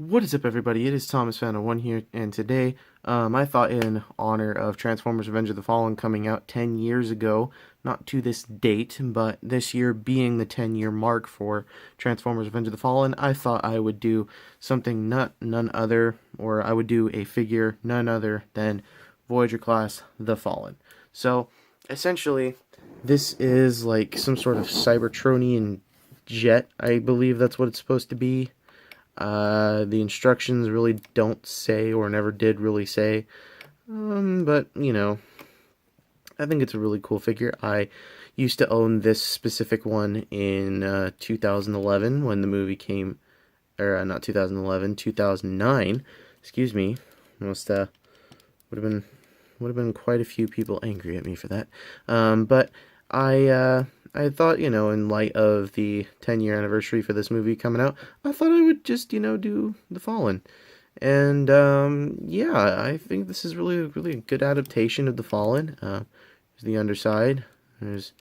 What is up, everybody? It is Thomas Fan 1 here, and today I thought, in honor of Transformers Revenge of the Fallen coming out 10 years ago, not to this date, but this year being the 10-year mark for Transformers Revenge of the Fallen, I thought I would do something none other, or I would do a figure none other than Voyager class The Fallen. So, essentially, this is like some sort of Cybertronian jet, I believe that's what it's supposed to be. The instructions really don't say, or never did really say, but, you know, I think it's a really cool figure. I used to own this specific one in 2011 when the movie came, or not 2011, 2009, excuse me. Almost would have been quite a few people angry at me for that. But I thought, in light of the 10-year anniversary for this movie coming out, I thought I would just, do The Fallen. And, yeah, I think this is really a good adaptation of The Fallen. There's the underside. There's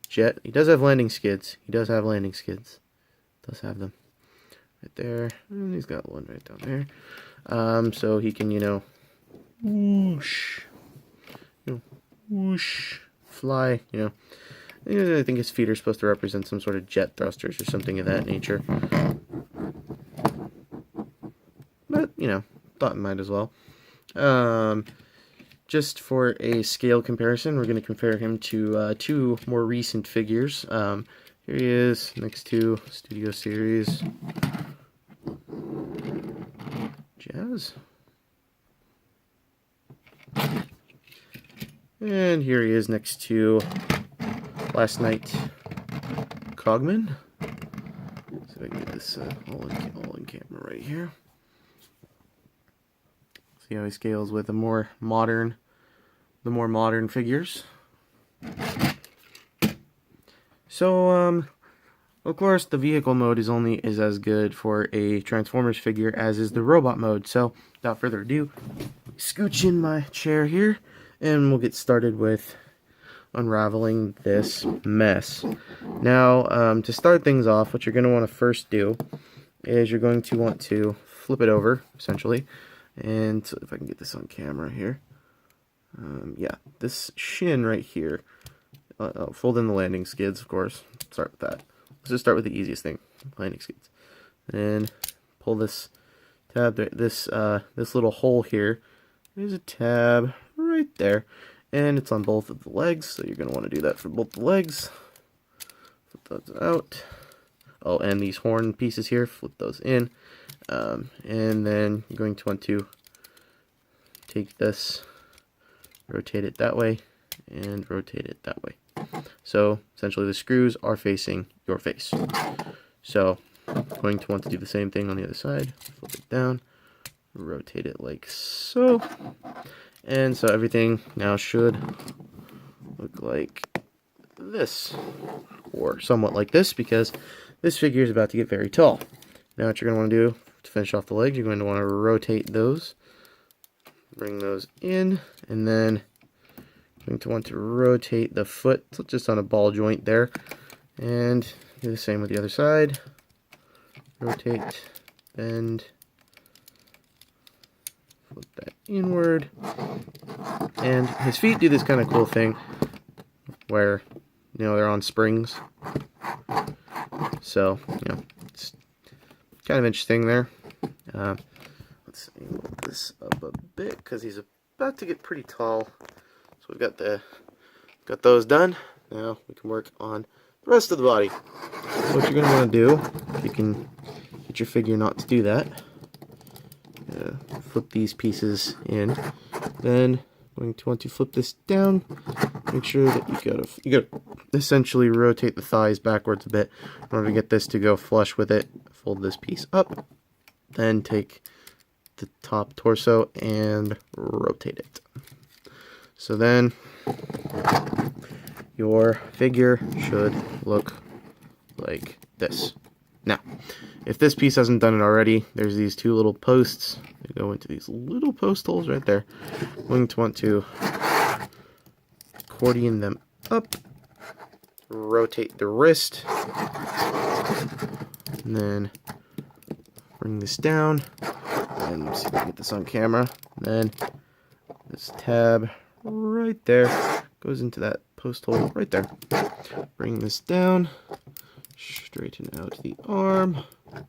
Jet. He does have landing skids. Does have them. Right there. And he's got one right down there. So he can, whoosh. Whoosh. Fly, I think his feet are supposed to represent some sort of jet thrusters or something of that nature. But, thought might as well. Just for a scale comparison, we're going to compare him to two more recent figures. Here he is, next to Studio Series Jazz. And here he is next to Last Night Cogman. So I can get this all in camera right here. See how he scales with the more modern figures. So of course the vehicle mode is as good for a Transformers figure as is the robot mode. So without further ado, scooch in my chair here and we'll get started with unraveling this mess. Now, to start things off, what you're going to want to first do is you're going to want to flip it over, essentially. And so if I can get this on camera here. Yeah, this shin right here. I'll fold in the landing skids, of course. Start with that. Let's just start with the easiest thing, landing skids. And pull this tab, this little hole here. There's a tab right there. And it's on both of the legs, so you're going to want to do that for both the legs. Flip those out. Oh, and these horn pieces here, flip those in. And then you're going to want to take this, rotate it that way, and rotate it that way. So, essentially the screws are facing your face. So, going to want to do the same thing on the other side. Flip it down, rotate it like so. And so everything now should look like this, or somewhat like this, because this figure is about to get very tall. Now what you're going to want to do to finish off the legs, you're going to want to rotate those, bring those in, and then you're going to want to rotate the foot, so just on a ball joint there, and do the same with the other side. Rotate, bend, flip that inward, and his feet do this kind of cool thing where, they're on springs. So, it's kind of interesting there. Let's angle this up a bit because he's about to get pretty tall. So we've got those done. Now we can work on the rest of the body. So what you're going to want to do, if you can get your figure not to do that, flip these pieces in. Then going to want to flip this down. Make sure that you gotta essentially rotate the thighs backwards a bit in order to get this to go flush with it. Fold this piece up, then take the top torso and rotate it. So then your figure should look like this. Now, if this piece hasn't done it already, there's these two little posts. They go into these little post holes right there. I'm going to want to accordion them up, rotate the wrist, and then bring this down, and let's see if I can get this on camera. Then this tab right there goes into that post hole right there. Bring this down, straighten out the arm.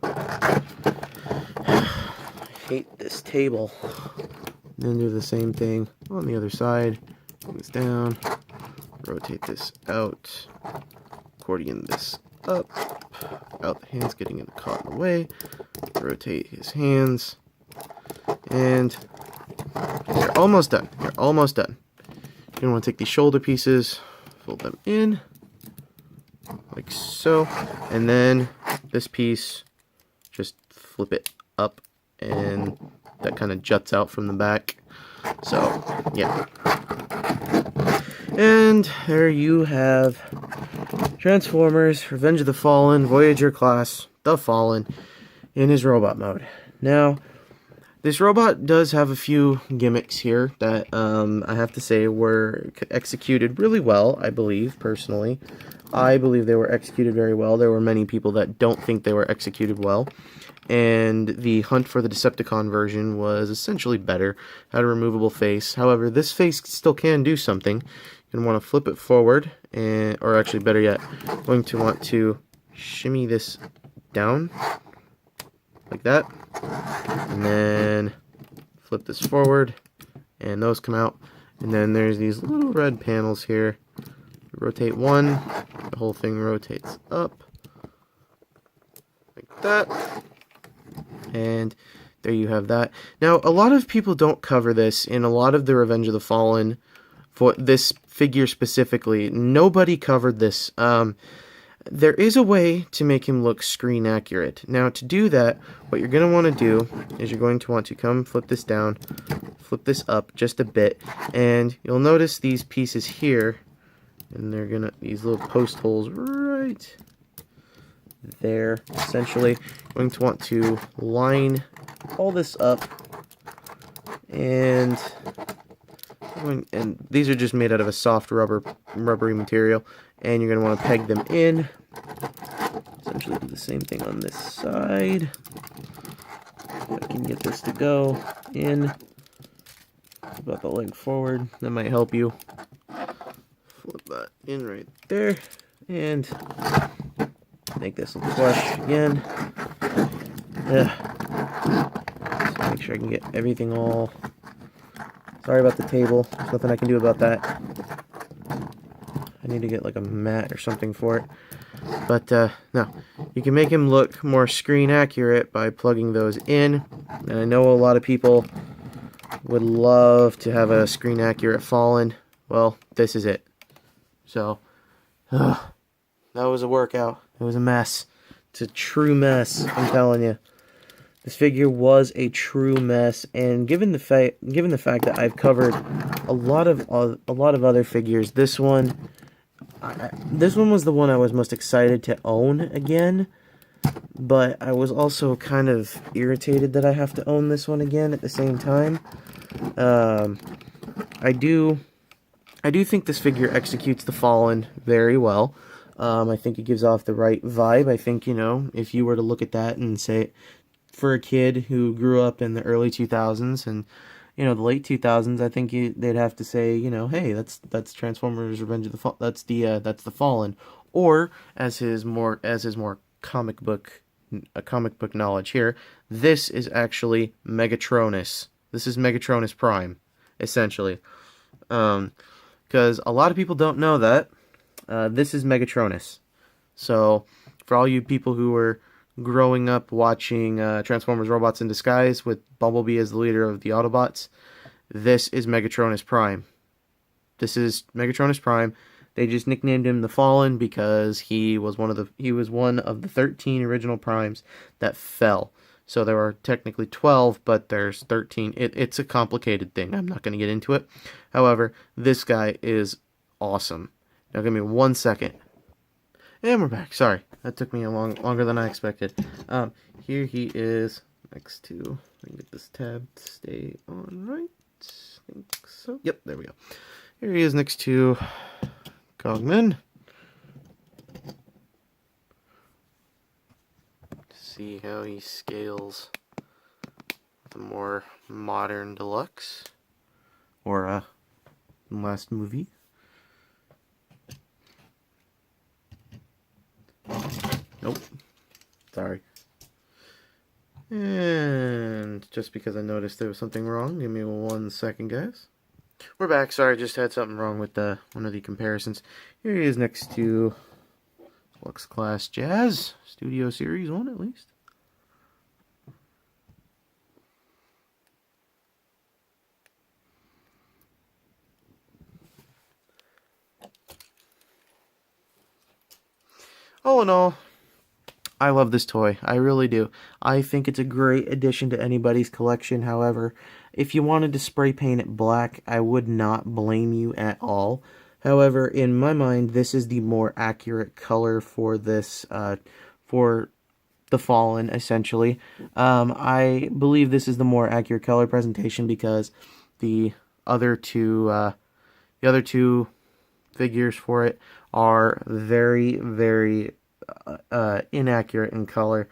I hate this table. Then do the same thing on the other side. Bring this down, rotate this out, accordion this up, out the hands getting caught in the way, rotate his hands, and you're almost done. You're almost done. You're going to want to take these shoulder pieces, fold them in, like so, and then this piece, just flip it up, and that kind of juts out from the back. So, yeah. And there you have Transformers, Revenge of the Fallen, Voyager class, The Fallen, in his robot mode. Now, this robot does have a few gimmicks here that I have to say were executed really well, I believe, personally. I believe they were executed very well. There were many people that don't think they were executed well. And the Hunt for the Decepticon version was essentially better. Had a removable face. However, this face still can do something. You're going to want to flip it forward, and, or actually better yet, going to want to shimmy this down, like that. And then flip this forward, and those come out. And then there's these little red panels here. Rotate one, the whole thing rotates up, like that. And there you have that. Now, a lot of people don't cover this in a lot of the Revenge of the Fallen, for this figure specifically. Nobody covered this. There is a way to make him look screen accurate. Now, to do that, what you're going to want to do is you're going to want to come flip this down, flip this up just a bit, and you'll notice these pieces here, and they're going to, these little post holes right there, essentially. Going to want to line all this up, and these are just made out of a soft rubbery material, and you're going to want to peg them in. Essentially do the same thing on this side. If I can get this to go in, about the leg forward, that might help you. Flip that in right there, and make this look flush again. So make sure I can get everything all. Sorry about the table. There's nothing I can do about that. I need to get like a mat or something for it. But no, you can make him look more screen accurate by plugging those in. And I know a lot of people would love to have a screen accurate Fallen. Well, this is it. So, that was a workout. It was a mess. It's a true mess, I'm telling you. This figure was a true mess, and given the fact that I've covered a lot of other figures, this one was the one I was most excited to own again. But I was also kind of irritated that I have to own this one again at the same time. I do think this figure executes the Fallen very well. I think it gives off the right vibe. I think, you know, if you were to look at that and say, for a kid who grew up in the early 2000s and, you know, the late 2000s, I think they'd have to say, you know, hey, that's Transformers Revenge of the that's the Fallen, or as his more comic book knowledge here, this is actually Megatronus. This is Megatronus Prime, essentially, because a lot of people don't know that this is Megatronus. So for all you people who were growing up watching Transformers Robots in Disguise with Bumblebee as the leader of the Autobots, this is Megatronus Prime. This is Megatronus Prime. They just nicknamed him the Fallen because he was one of the 13 original Primes that fell. So there are technically 12, but there's 13. It's a complicated thing. I'm not going to get into it. However, this guy is awesome. Now give me 1 second. And we're back. Sorry, that took me longer than I expected. Here he is next to. I can get this tab to stay on right. I think so. Yep, there we go. Here he is next to Cogman. see how he scales the more modern deluxe, or last movie. Nope, sorry. And just because I noticed there was something wrong, give me 1 second, guys. We're back. Sorry, just had something wrong with one of the comparisons. Here he is next to Lux Class Jazz Studio Series 1, at least. All in all, I love this toy. I really do. I think it's a great addition to anybody's collection. However, if you wanted to spray paint it black, I would not blame you at all. However, in my mind, this is the more accurate color for this, for the Fallen, essentially. I believe this is the more accurate color presentation because the other two figures for it are very, very inaccurate in color.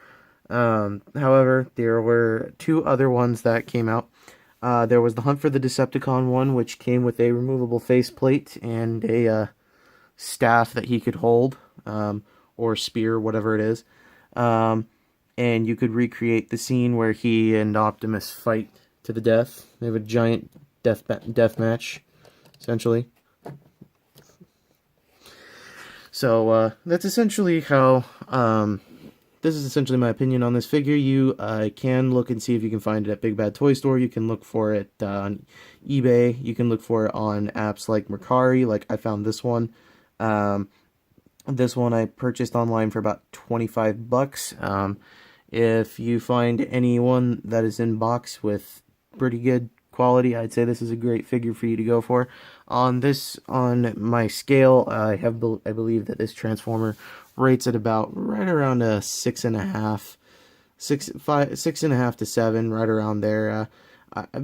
However, there were 2 other ones that came out. There was the Hunt for the Decepticon one, which came with a removable faceplate and a staff that he could hold, or spear, whatever it is. And you could recreate the scene where he and Optimus fight to the death. They have a giant death match, essentially. So, that's essentially how, this is essentially my opinion on this figure. You can look and see if you can find it at Big Bad Toy Store. You can look for it on eBay. You can look for it on apps like Mercari, like I found this one. This one I purchased online for about 25 bucks. If you find anyone that is in box with pretty good quality, I'd say this is a great figure for you to go for. On my scale, I believe that this Transformer rates at about right around a 6.5 to 7, right around there.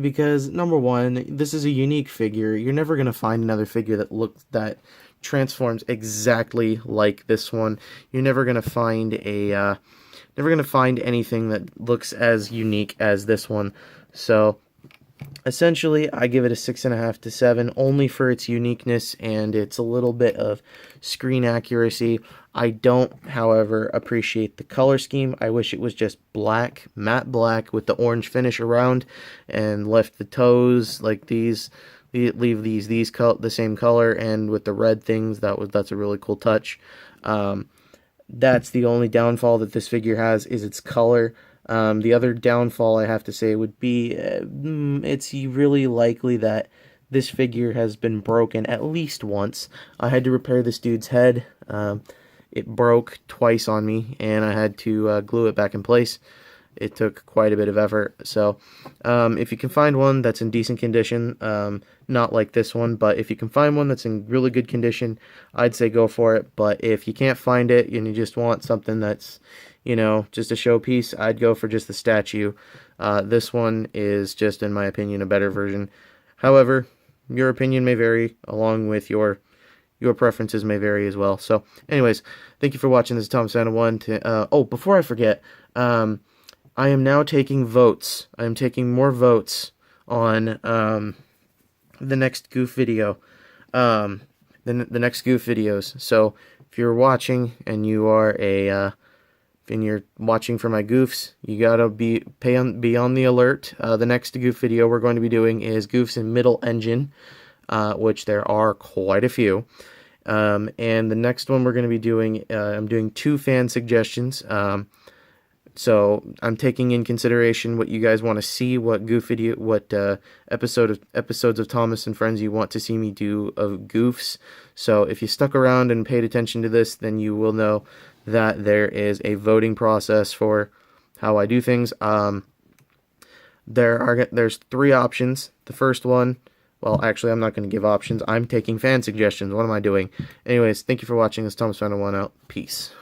Because number one, this is a unique figure. You're never gonna find another figure that transforms exactly like this one. You're never gonna find anything that looks as unique as this one. So essentially, I give it a 6.5 to 7, only for its uniqueness and its a little bit of screen accuracy. I don't, however, appreciate the color scheme. I wish it was just black, matte black, with the orange finish around, and left the toes like these. Leave these the same color, and with the red things, that's a really cool touch. That's the only downfall that this figure has, is its color. The other downfall I have to say would be it's really likely that this figure has been broken at least once. I had to repair this dude's head. It broke twice on me, and I had to glue it back in place. It took quite a bit of effort. So if you can find one that's in decent condition, not like this one, but if you can find one that's in really good condition, I'd say go for it. But if you can't find it and you just want something that's, just a showpiece, I'd go for just the statue. This one is just, in my opinion, a better version. However, your opinion may vary, along with your preferences may vary as well. So, anyways, thank you for watching. This is Tom Santa 1. Before I forget, I am now taking votes. I am taking more votes on the next goof video. The next goof videos. So, if you're watching and you are and you're watching for my goofs, you gotta be on the alert. The next goof video we're going to be doing is goofs in middle engine, which there are quite a few. And the next one we're going to be doing, I'm doing 2 fan suggestions. So I'm taking in consideration what you guys want to see, what goof video, what episodes of Thomas and Friends you want to see me do of goofs. So if you stuck around and paid attention to this, then you will know that there is a voting process for how I do things. There's 3 options. The first one, well, actually, I'm not going to give options. I'm taking fan suggestions. What am I doing? Anyways, thank you for watching. This is Thomas Final 1 out. Peace.